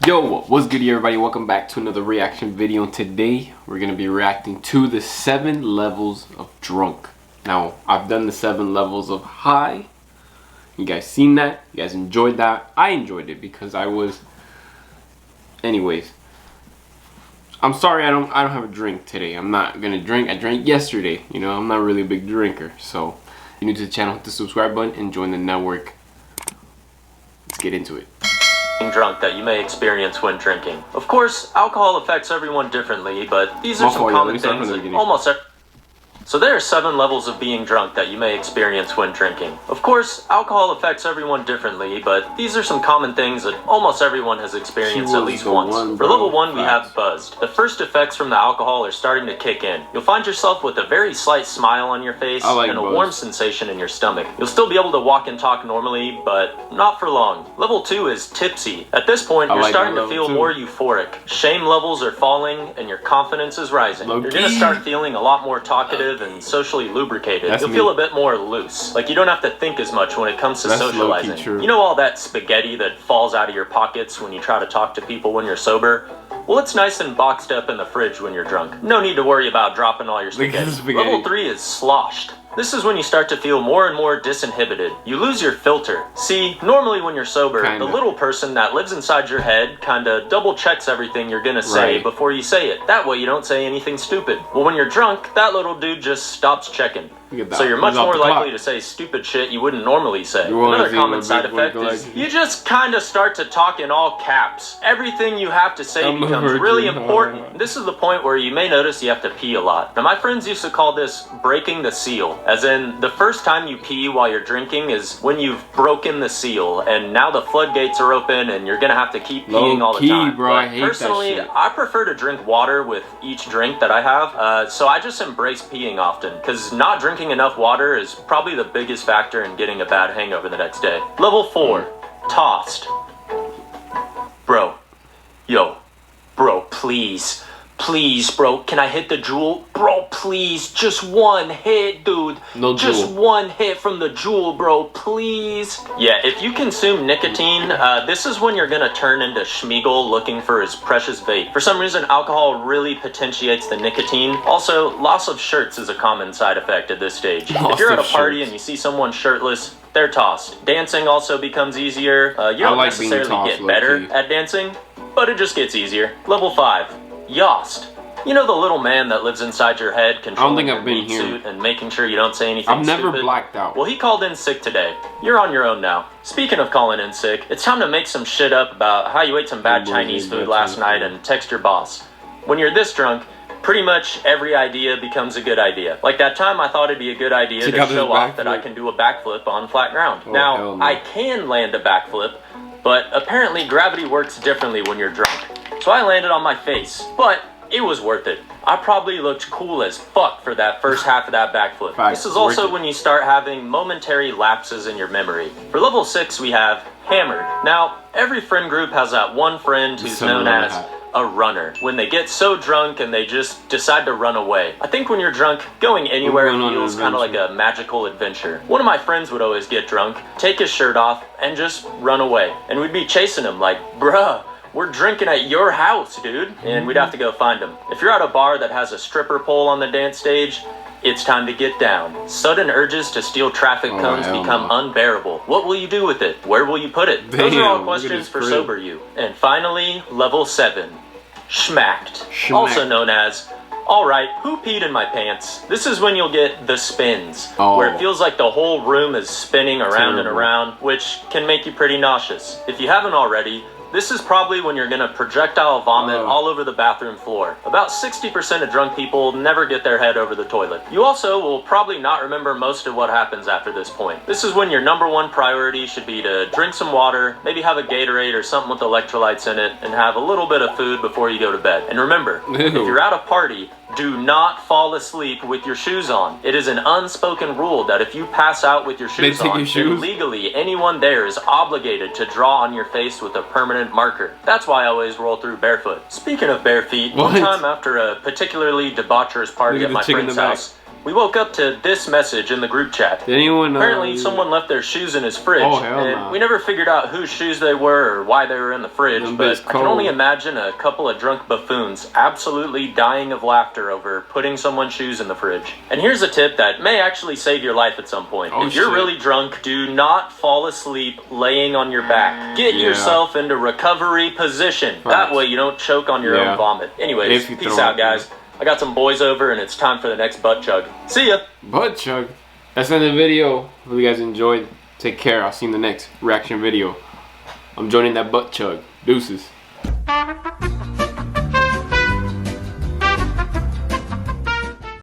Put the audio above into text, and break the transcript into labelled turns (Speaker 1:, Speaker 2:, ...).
Speaker 1: Yo, what's good everybody? Welcome back to another reaction video, and today we're going to be reacting to the 7 levels of drunk. Now, I've done the 7 levels of high. You guys seen that? You guys enjoyed that? I enjoyed it because I was... Anyways, I'm sorry I don't have a drink today. I'm not going to drink. I drank yesterday. You know, I'm not really a big drinker. So, if you're new to the channel, hit the subscribe button and join the network. Let's get into it.
Speaker 2: Drunk that you may experience when drinking. Of course, alcohol affects everyone differently, but these are some common things that almost So there are 7 levels of being drunk that you may experience when drinking. Of course, alcohol affects everyone differently, but these are some common things that almost everyone has experienced at least once. For level 1, we have buzzed. The first effects from the alcohol are starting to kick in. You'll find yourself with a very slight smile on your face and a warm sensation in your stomach. You'll still be able to walk and talk normally, but not for long. Level 2 is tipsy. At this point, you're starting to feel more euphoric. Shame levels are falling and your confidence is rising. You're going to start feeling a lot more talkative and socially lubricated. You'll feel a bit more loose. Like you don't have to think as much when it comes to socializing. You know all that spaghetti that falls out of your pockets when you try to talk to people when you're sober? Well, it's nice and boxed up in the fridge when you're drunk. No need to worry about dropping all your spaghetti. Level 3 is sloshed. This is when you start to feel more and more disinhibited. You lose your filter. See, normally when you're sober, the little person that lives inside your head kinda double checks everything you're gonna say before you say it. That way you don't say anything stupid. Well, when you're drunk, that little dude just stops checking. So you're much more likely to say stupid shit you wouldn't normally say. Another common side effect is you just kinda start to talk in all caps. Everything you have to say becomes really important. This is the point where you may notice you have to pee a lot. Now my friends used to call this breaking the seal. As in, the first time you pee while you're drinking is when you've broken the seal, and now the floodgates are open and you're gonna have to keep peeing all the time.
Speaker 1: Bro, I hate
Speaker 2: personally,
Speaker 1: that shit.
Speaker 2: I prefer to drink water with each drink that I have, so I just embrace peeing often, because not drinking enough water is probably the biggest factor in getting a bad hangover the next day. Level 4, tossed. Bro, yo, bro, please. Please, bro, can I hit the Juul? Bro, please, just one hit, dude. Just one hit from the Juul, bro, please. Yeah, if you consume nicotine, this is when you're gonna turn into Schmeagol looking for his precious vape. For some reason, alcohol really potentiates the nicotine. Also, loss of shirts is a common side effect at this stage. If you're at a party and you see someone shirtless, they're tossed. Dancing also becomes easier. You don't necessarily get better at dancing, but it just gets easier. Level 5. Yost. You know the little man that lives inside your head controlling your meat suit and making sure you don't say anything stupid?
Speaker 1: I've never blacked out.
Speaker 2: Well, he called in sick today. You're on your own now. Speaking of calling in sick, it's time to make some shit up about how you ate some bad Chinese food last night and text your boss. When you're this drunk, pretty much every idea becomes a good idea. Like that time I thought it'd be a good idea to show off that I can do a backflip on flat ground. Now, I can land a backflip, but apparently gravity works differently when you're drunk. So I landed on my face, but it was worth it. I probably looked cool as fuck for that first half of that backflip. This is also when you start having momentary lapses in your memory. For level 6, we have hammered. Now, every friend group has that one friend who's known as a runner. When they get so drunk and they just decide to run away. I think when you're drunk, going anywhere feels kind of like a magical adventure. One of my friends would always get drunk, take his shirt off, and just run away. And we'd be chasing him like, bruh, we're drinking at your house, dude. And we'd have to go find him. If you're at a bar that has a stripper pole on the dance stage, it's time to get down. Sudden urges to steal traffic cones become unbearable. What will you do with it? Where will you put it? Those are all questions for sober you. And finally, level 7. Schmacked. Also known as, alright, who peed in my pants? This is when you'll get the spins, where it feels like the whole room is spinning around and around, which can make you pretty nauseous. If you haven't already, this is probably when you're gonna projectile vomit all over the bathroom floor. About 60% of drunk people never get their head over the toilet. You also will probably not remember most of what happens after this point. This is when your number one priority should be to drink some water, maybe have a Gatorade or something with electrolytes in it, and have a little bit of food before you go to bed. And remember, if you're at a party, do not fall asleep with your shoes on. It is an unspoken rule that if you pass out with your shoes on, then legally anyone there is obligated to draw on your face with a permanent marker. That's why I always roll through barefoot. Speaking of bare feet, one time after a particularly debaucherous party at my friend's house, we woke up to this message in the group chat.
Speaker 1: Did anyone
Speaker 2: Apparently, someone left their shoes in his fridge,
Speaker 1: Oh, hell
Speaker 2: and
Speaker 1: nah.
Speaker 2: we never figured out whose shoes they were or why they were in the fridge,
Speaker 1: Them
Speaker 2: but
Speaker 1: bitch
Speaker 2: I can only
Speaker 1: cold.
Speaker 2: imagine a couple of drunk buffoons absolutely dying of laughter over putting someone's shoes in the fridge. And here's a tip that may actually save your life at some point.
Speaker 1: Oh,
Speaker 2: if you're
Speaker 1: shit.
Speaker 2: really drunk, do not fall asleep laying on your back. Get
Speaker 1: Yeah.
Speaker 2: yourself into recovery position. That way you don't choke on your
Speaker 1: Yeah.
Speaker 2: own vomit. Anyways,
Speaker 1: If you
Speaker 2: peace
Speaker 1: throw
Speaker 2: out,
Speaker 1: up,
Speaker 2: guys. I got some boys over, and it's time for the next butt chug. See ya!
Speaker 1: Butt chug. That's the end of the video. Hope you guys enjoyed. Take care. I'll see you in the next reaction video. I'm joining that butt chug. Deuces.